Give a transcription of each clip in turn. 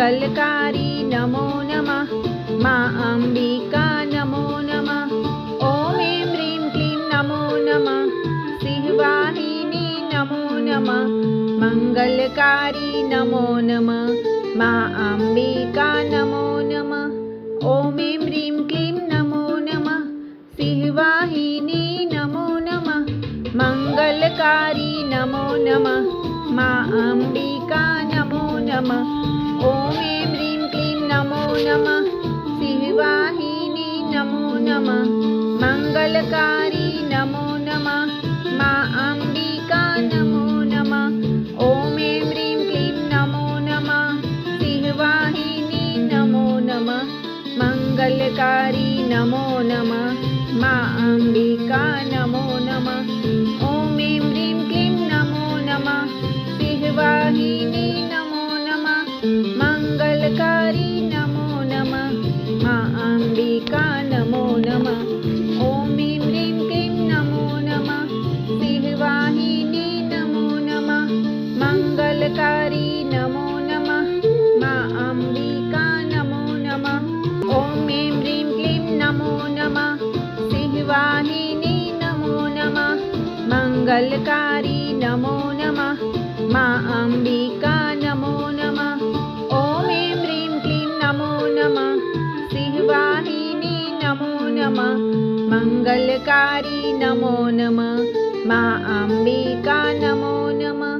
मंगलकारी नमो नमः माँ अंबिका नमो नमः ओम ऐं ह्रीं क्लीं नमो नमः सिंहवाहिनी नमो नमः मंगलकारी नमो नमः माँ अंबिका नमो नमः ओम ऐं ह्रीं क्लीं नमो नमः सिंहवाहिनी नमो नमः मंगलकारी नमो नमः माँ अंबिका नमो नमः ओम ऐं ह्रीं क्लीं नमो नमः सिंहवाहिनी नमो नमः मंगलकारी नमो नमः माँ अंबिका नमो नमः ओम ऐं ह्रीं क्लीं नमो नमः सिंहवाहिनी नमो नमः मंगलकारी नमो नमः माँ अंबिका नमो नमः ओम ऐं ह्रीं क्लीं नमो नमः सिंहवाहिनी नमो नमः मंगलकारी नमो नमः माँ अंबिका नमो नमः ओम ऐं ह्रीं क्लीं नमो नमः सिंहवाहिनी नमो नमः मंगलकारी नमो नमः माँ अंबिका नमो नमः ओम ऐं ह्रीं क्लीं नमो नमः सिंहवाहिनी नमो नमः मंगलकारी नमो नमः माँ अंबिका नमो नमः ओम ऐं ह्रीं क्लीं नमो नमः सिंहवाहिनी नमो नमः मंगलकारी नमो नमः माँ अंबिका नमो नमः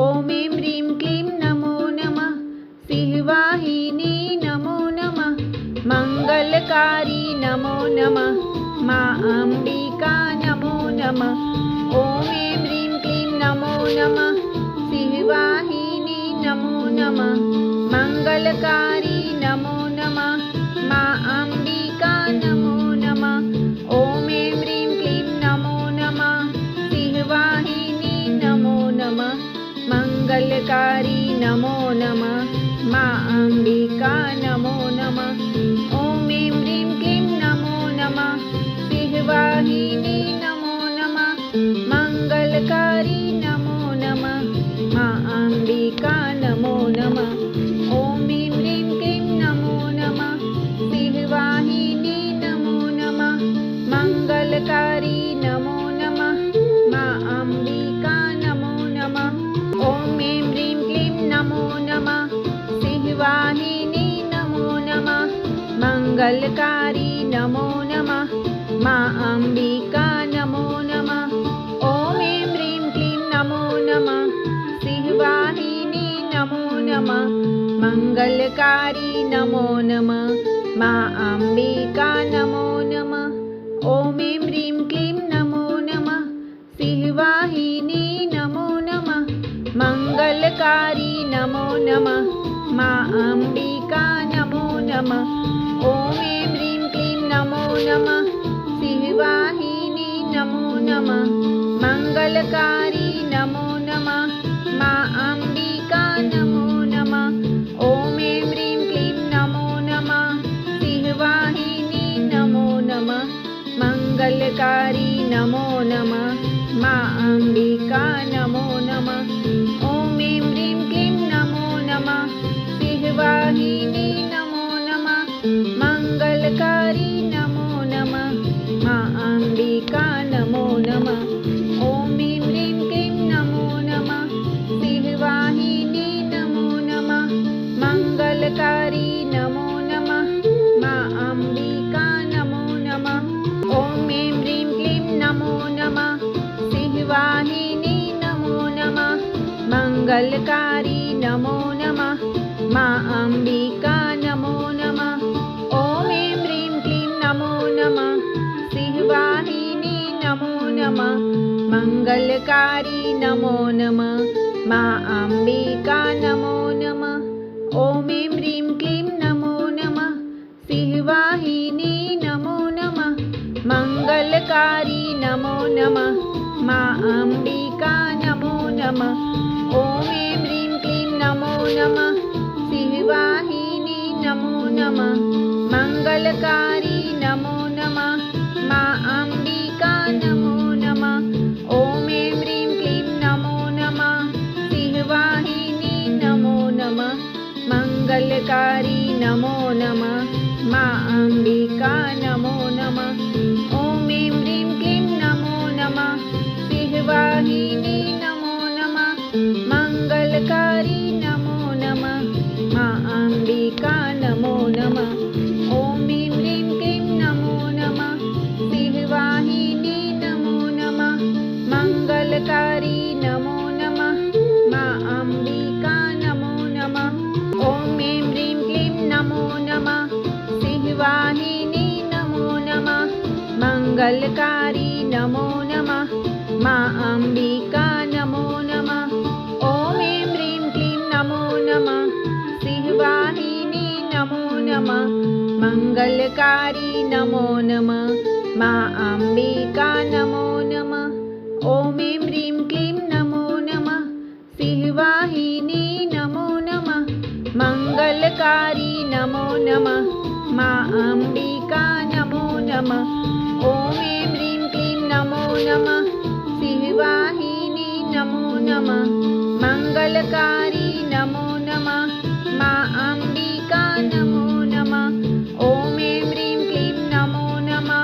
ओम ऐं ह्रीं क्लीं नमो नमः सिंहवाहिनी नमो नमः मंगलकारी नमो नमः माँ अंबिका नमो नमः ओम ऐं ह्रीं क्लीं नमो नमः सिंहवाहिनी नमो नमः मंगलकारी नमो नमः माँ अंबिका नमो नमः ओम ऐं ह्रीं क्लीं नमो नमः सिंहवाहिनी नमो नमः मंगलकारी नमो नमः माँ अंबिका नमो नमः ओम ऐं ह्रीं क्लीं नमो नमः सिंहवाहिनी नमो नमः मंगलकारी नमो नमः माँ अंबिका नमो नमः ओम ऐं ह्रीं क्लीं नमो नमः सिंहवाहिनी नमो नमः मंगलकारी नमो नमः माँ अंबिका नमो नमः ओम ऐं ह्रीं क्लीं नमो नमः सिंहवाहिनी नमो नमः मंगलकारी नमो नमः माँ अंबिका नमो नमः ओम ऐं ह्रीं क्लीं नमो नमः सिंहवाहिनी नमो नमः मंगलकारी नमो नमः माँ अंबिका नमो नमः ओम ऐं ह्रीं क्लीं नमो नमः सिंहवाहिनी नमो नमः मंगलकारी नमो नमः माँ अंबिका नमो नमः ओम ऐं ह्रीं क्लीं नमो नमः सिंहवाहिनी नमो नमः मंगलकारी नमो नमः माँ अंबिका नमो नमः ओम ऐं ह्रीं क्लीं नमो नमः सिंहवाहिनी नमो नमः मंगलकारी नमो नमः माँ अंबिका नमो नमः ओम ऐं ह्रीं क्लीं नमो नमः सिंहवाहिनी नमो नमः मंगलकारी नमो नमः माँ अंबिका नमो नमः ओम ऐं ह्रीं क्लीं नमो नमः सिंहवाहिनी नमो नमः मंगलकारी नमो नमः माँ अंबिका नमो नमः ओम ऐं ह्रीं क्लीं नमो नमः सिंहवाहिनी नमो नमः मंगलकारी नमो नमः माँ अंबिका नमो नमः ओम ऐं ह्रीं क्लीं नमो नमः सिंहवाहिनी नमो नमः मंगलकारी नमो नमः माँ अंबिका नमो नमः ओम ऐं ह्रीं क्लीं नमो नमः सिंहवाहिनी नमो नमः मंगलकारी नमो नमः माँ अंबिका नमो नमः ओम ऐं ह्रीं क्लीं नमो नमः सिंहवाहिनी नमो नमः मंगलकारी नमो नमः माँ अंबिका नमो नमः ओम ऐं ह्रीं क्लीं नमो नमः सिंहवाहिनी नमो नमः मंगल मा अंबिका नमो नमः। ॐ ऐं ह्रीं क्लीं नमो नमः। सिंहवाहिनी नमो नमः। मंगलकारी नमो नमः। मा अंबिका नमो नमः। ॐ ऐं ह्रीं क्लीं नमो नमः। सिंहवाहिनी नमो नमः। मंगलकारी नमो नमः। मा अंबिका नमो नमः। ॐ ऐं ह्रीं क्लीं नमो नमः। सिंहवाहिनी नमो नमः। मंगलकारी नमो नमः। मा अंबिका नमो नमः। ॐ ऐं ह्रीं क्लीं नमो नमः। सिंहवाहिनी नमो नमः। मंगलकारी नमो नमः। मा अंबिका नमो नमः। ॐ ऐं ह्रीं क्लीं नमो नमः। सिंहवाहिनी नमो नमः। मंगलकारी नमो नमः। मा अंबिका नमो नमः। ॐ ऐं ह्रीं क्लीं नमो नमः। सिंहवाहिनी नमो नमः। मंगलकारी नमो नमः। मा अंबिका नमो नमः। ॐ ऐं ह्रीं क्लीं नमो नमः।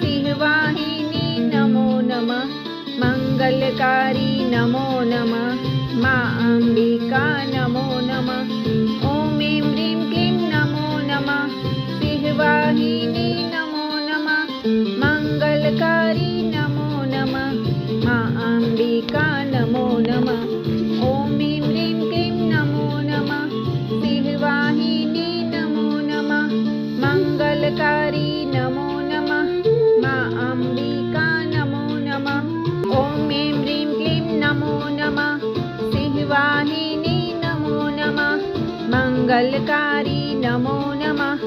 सिंहवाहिनी नमो नमः। मंगलकारी नमो नमः। मा अंबिका नमो नमः। ॐ ऐं ह्रीं क्लीं नमो नमः। सिंहवाहिनी नमो नमः। मंगलकारी नमो नमः। मा अंबिका नमो नमः। ॐ ऐं ह्रीं क्लीं नमो नमः। सिंहवाहिनी नमो नमः। मंगलकारी नमो नमः। मा अंबिका नमो नमः। ॐ ऐं ह्रीं क्लीं नमो नमः। सिंहवाहिनी नमो नमः। मंगलकारी नमो नमः।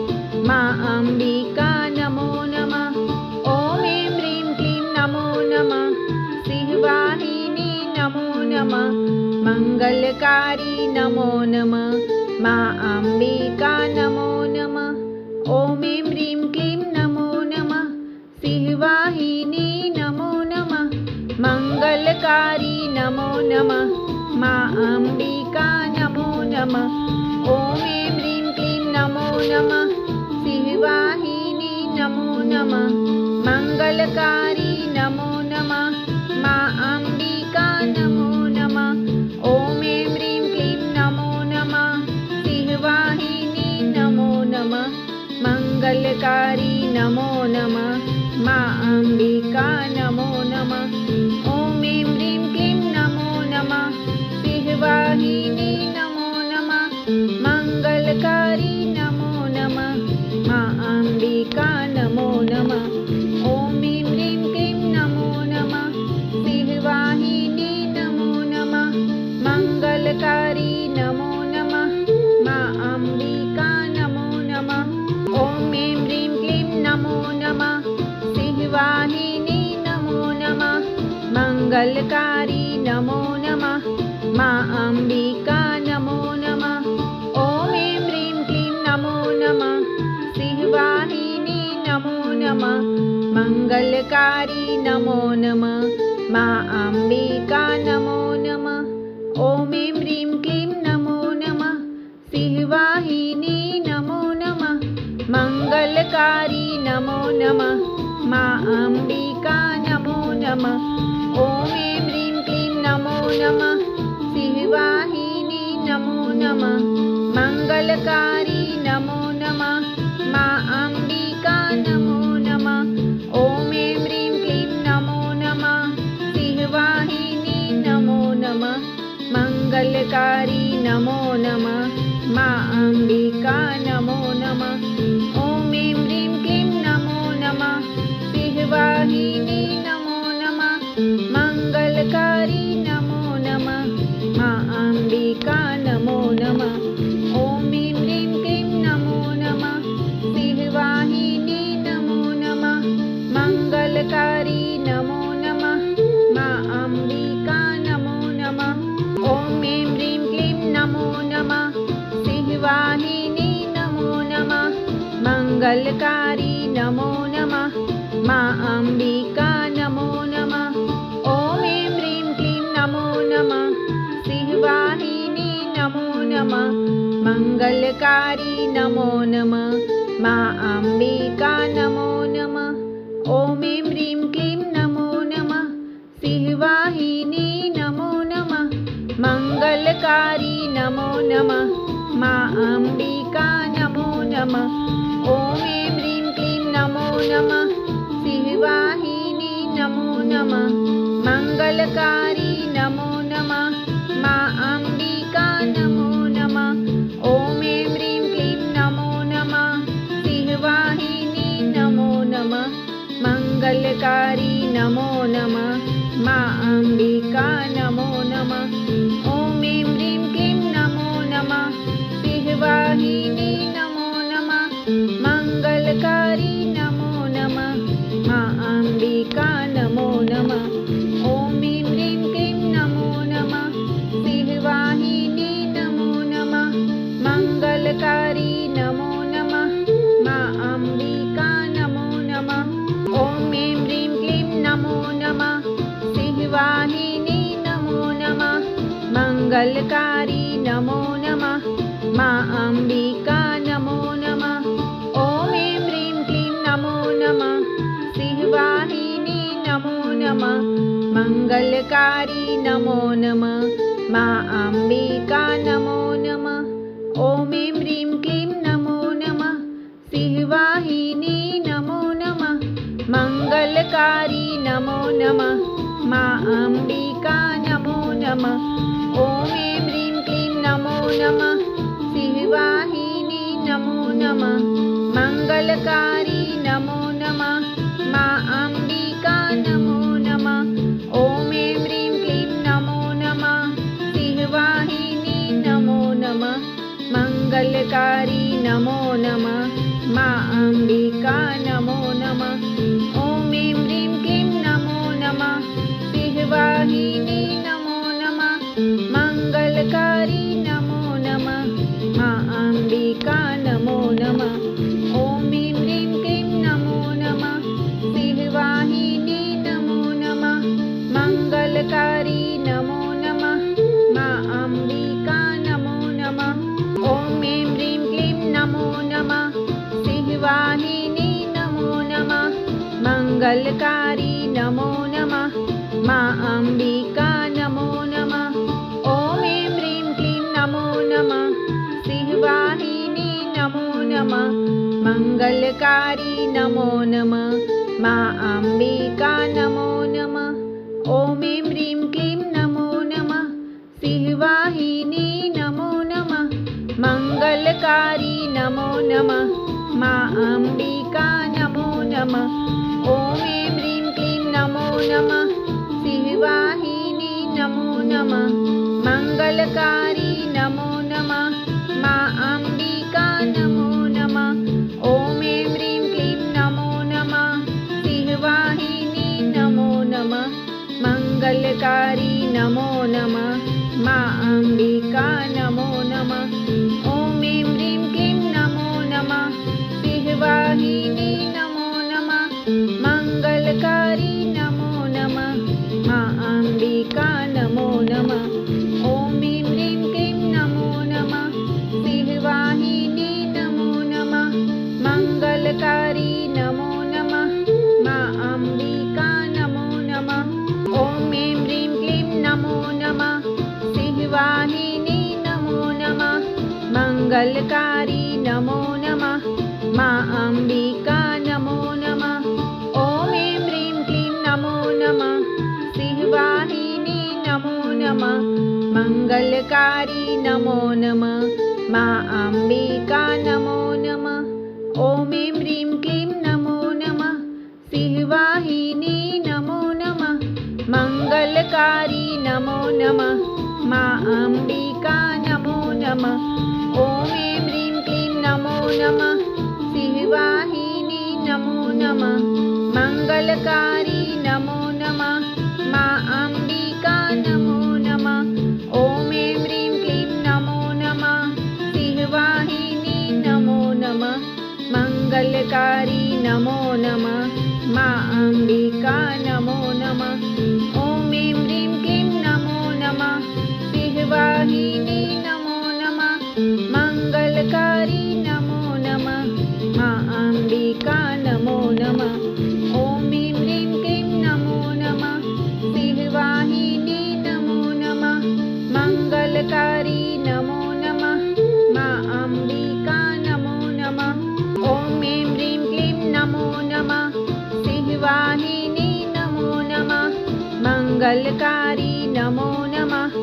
मा अंबिका नमो नमः। ॐ ऐं ह्रीं क्लीं नमो नमः। सिंहवाहिनी नमो नमः। मंगलकारी नमो नमः। मा अंबिका नमो नमः। ॐ ऐं ह्रीं क्लीं नमो नमः। सिंहवाहिनी नमो नमः। मंगलकारी नमो नमः। मा अंबिका नमो नमः। ॐ ऐं ह्रीं क्लीं नमो नमः। सिंहवाहिनी नमो नमः। मंगलकारी नमो नमः। मा अंबिका नमो नमः। ॐ ऐं ह्रीं क्लीं नमो नमः। सिंहवाहिनी नमो नमः। मंगलकारी नमो नमः। मा अंबिका नमो नमः। ॐ ऐं ह्रीं क्लीं नमो नमः। सिंहवाहिनी नमो नमः। मंगलकारी नमो नमः। मा अंबिका नमो नमः। ॐ ऐं ह्रीं क्लीं नमो नमः। सिंहवाहिनी नमो नमः। मंगलकारी नमो नमः। मा अंबिका नमो नमः। ॐ ऐं ह्रीं क्लीं नमो नमः। सिंहवाहिनी नमो नमः। मंगलकारी नमो नमः। मा अंबिका नमो नमः। ॐ ऐं ह्रीं क्लीं नमो नमः। सिंहवाहिनी नमो नमः। मंगलकारी नमो नमः। मा अंबिका नमो नमः। ॐ ऐं ह्रीं क्लीं नमो नमः। सिंहवाहिनी नमो नमः। मंगलकारी नमो नमः। मा अंबिका नमो नमः। ॐ ऐं ह्रीं क्लीं नमो नमः। सिंहवाहिनी नमो नमः। मंगलकारी नमो नमः। मा अंबिका नमो नमः। ॐ ऐं ह्रीं क्लीं नमो नमः। सिंहवाहिनी नमो नमः। मंगलकारी नमो नमः। मा अंबिका नमो नमः। ॐ ऐं ह्रीं क्लीं नमो नमः। सिंहवाहिनी नमो नमः। मंगलकारी नमो नमः। मा अंबिका नमो नमः। ॐ ऐं ह्रीं क्लीं नमो नमः। सिंहवाहिनी नमो नमः। मंगलकारी नमो नमः। मा अंबिका नमो नमः। ॐ ऐं ह्रीं क्लीं नमो नमः। सिंहवाहिनी नमो नमः। मंगलकारी नमो नमः। मा अंबिका नमो नमः। ॐ ऐं ह्रीं क्लीं नमो नमः। सिंहवाहिनी नमो नमः। मंगलकारी नमो नमः। मा अंबिका नमो नमः। ॐ ऐं ह्रीं क्लीं नमो नमः। सिंहवाहिनी नमो नमः। मंगलकारी नमो नमः। मा अंबिका नमो नमः। ॐ ऐं ह्रीं क्लीं नमो नमः। सिंहवाहिनी नमो नमः। मंगलकारी नमो नमः। मा अंबिका नमो नमः। ॐ ऐं ह्रीं क्लीं नमो नमः। सिंहवाहिनी नमो नमः। मंगलकारी नमो नमः। मा अंबिका नमो नमः। ॐ ऐं ह्रीं क्लीं नमो नमः। सिंहवाहिनी नमो नमः। मंगलकारी नमो नमः। मा अंबिका नमो नमः। ॐ ऐं ह्रीं क्लीं नमो नमः। सिंहवाहिनी नमो नमः। मंगलकारी नमो नमः। मा अंबिका नमो नमः। ॐ ऐं ह्रीं क्लीं नमो नमः। सिंहवाहिनी नमो नमः। मंगलकारी नमो नमः। मा अंबिका नमो नमः। ॐ ऐं ह्रीं क्लीं नमो नमः। सिंहवाहिनी नमो नमः। मंगलकारी नमो नमः। मा अंबिका नमो नमः। ॐ ऐं ह्रीं क्लीं नमो नमः। सिंहवाहिनी नमो नमः। मंगलकारी नमो नमः। मा अंबिका नमो नमः। ॐ ऐं ह्रीं क्लीं नमो नमः। सिंहवाहिनी नमो नमः। मंगलकारी नमो नमः। मा अंबिका नमो नमः। ॐ ऐं ह्रीं क्लीं नमो नमः। सिंहवाहिनी नमो नमः। मंगलकारी नमो नमः। मा अंबिका नमो नमः। ॐ ऐं ह्रीं क्लीं नमो नमः। सिंहवाहिनी नमो नमः। मंगलकारी नमो नमः। मा अंबिका नमो नमः। ॐ ऐं ह्रीं क्लीं नमो नमः। सिंहवाहिनी नमो नमः। मंगलकारी नमो नमः। मा अंबिका नमो नमः। ॐ ऐं ह्रीं क्लीं नमो नमः। सिंहवाहिनी नमो नमः। मंगलकारी नमो नमः। मा अंबिका नमो नमः। ॐ ऐं ह्रीं क्लीं नमो नमः। सिंहवाहिनी नमो नमः। मंगलकारी नमो नमः। मा अंबिका नमो नमः। ॐ ऐं ह्रीं क्लीं नमो नमः। सिंहवाहिनी नमो नमः। मंगलकारी नमो नमः। मा अंबिका नमो नमः। ॐ ऐं ह्रीं क्लीं नमो नमः। सिंहवाहिनी नमो नमः। मंगलकारी नमो नमः। मा अंबिका नमो नमः। ॐ ऐं ह्रीं क्लीं नमो नमः। सिंहवाहिनी नमो नमः। मंगलकारी नमो नमः। मा अंबिका नमो नमः। ॐ ऐं ह्रीं क्लीं नमो नमः। सिंहवाहिनी नमो नमः। मंगलकारी नमो नमः। मा अंबिका नमो नमः। ॐ ऐं ह्रीं क्लीं नमो नमः। सिंहवाहिनी नमो नमः। मंगलकारी नमो नमः। मा अंबिका नमो नमः। ॐ ऐं ह्रीं क्लीं नमो नमः। सिंहवाहिनी नमो नमः। मंगलकारी नमो नमः। मा अंबिका नमो नमः। ॐ ऐं ह्रीं क्लीं नमो नमः। सिंहवाहिनी नमो नमः। मंगलकारी नमो नमः। मा अंबिका नमो नमः। ॐ ऐं ह्रीं क्लीं नमो नमः। सिंहवाहिनी नमो नमः। मंगलकारी नमो नमः। मा अंबिका नमो नमः। ॐ ऐं ह्रीं क्लीं नमो नमः। सिंहवाहिनी नमो नमः। मंगलकारी नमो नमः। मा अंबिका नमो नमः। ॐ ऐं ह्रीं क्लीं नमो नमः। सिंहवाहिनी नमो नमः। मंगलकारी नमो नमः। मा अंबिका नमो नमः। ॐ ऐं ह्रीं क्लीं नमो नमः। सिंहवाहिनी नमो नमः। मंगलकारी नमो नमः। मा મંગલકારી નમો નમઃ મા અંબિકા નમો નમઃ ઓમ એમ રીમ ક્લીમ નમો નમઃ સિંહવાહિની નમો નમઃ મંગલકારી નમો નમઃ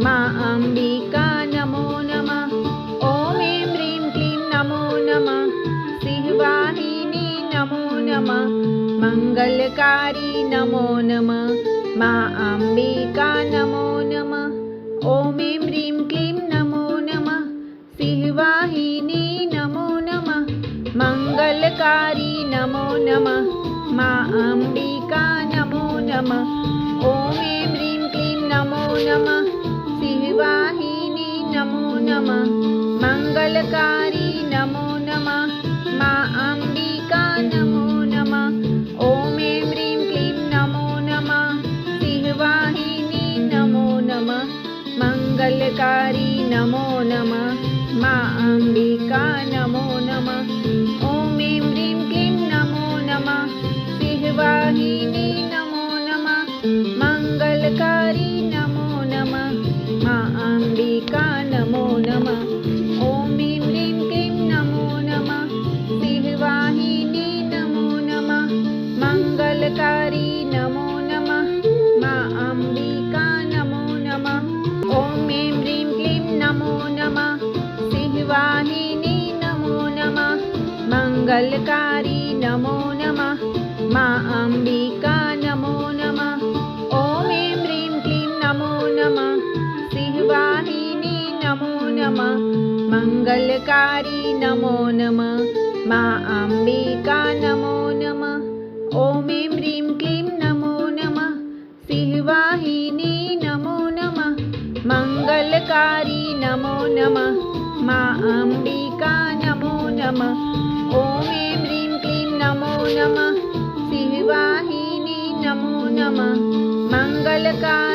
મા અંબિકા નમો નમઃ ઓમ એમ રીમ ક્લીમ નમો નમઃ સિંહવાહિની નમો નમઃ મંગલકારી નમો નમઃ મા અંબિકા નમો નમઃ ઓમ એમ રીમ ક્લીમ નમો નમઃ સિંહવાહિની નમો નમઃ મંગલકારી નમો નમઃ મા અંબિકા નમો નમઃ ઓમ એમ રીમ ક્લીમ નમો નમઃ સિંહવાહિની નમો નમઃ મંગલકારી નમો નમઃ મા અંબિકા નમો નમઃ ઓમ એમ રીમ ક્લીમ નમો નમઃ સિંહવાહિની નમો નમઃ મંગલકારી નમો નમઃ મા અંબિકા નમો નમઃ ઓમ એમ રીમ ક્લીમ નમો નમઃ સિંહવાહિની નમો નમઃ મંગલકારી નમો નમઃ મા અંબિકા નમો નમઃ ઓમ એમ રીમ ક્લીમ નમો નમઃ સિંહવાહિની નમો નમઃ મંગલકારી નમો નમઃ મા અંબિકા નમો નમઃ ઓમ એમ રીમ ક્લીમ નમો નમઃ સિંહવાહિની નમો નમઃ મંગલકારી નમો નમઃ મા અંબિકા નમો નમઃ ઓમ એમ રીમ ક્લીમ નમો નમઃ સિંહવાહિની નમો નમઃ મંગલકારી નમો નમઃ મા અંબિકા નમો નમઃ ઓમ એમ રીમ ક્લીમ નમો નમઃ સિંહવાહિની નમો નમઃ મંગલકારી નમો નમઃ મા અંબિકા નમો નમઃ ઓમ એમ રીમ ક્લીમ નમો નમઃ સિંહવાહિની નમો નમઃ મંગલકારી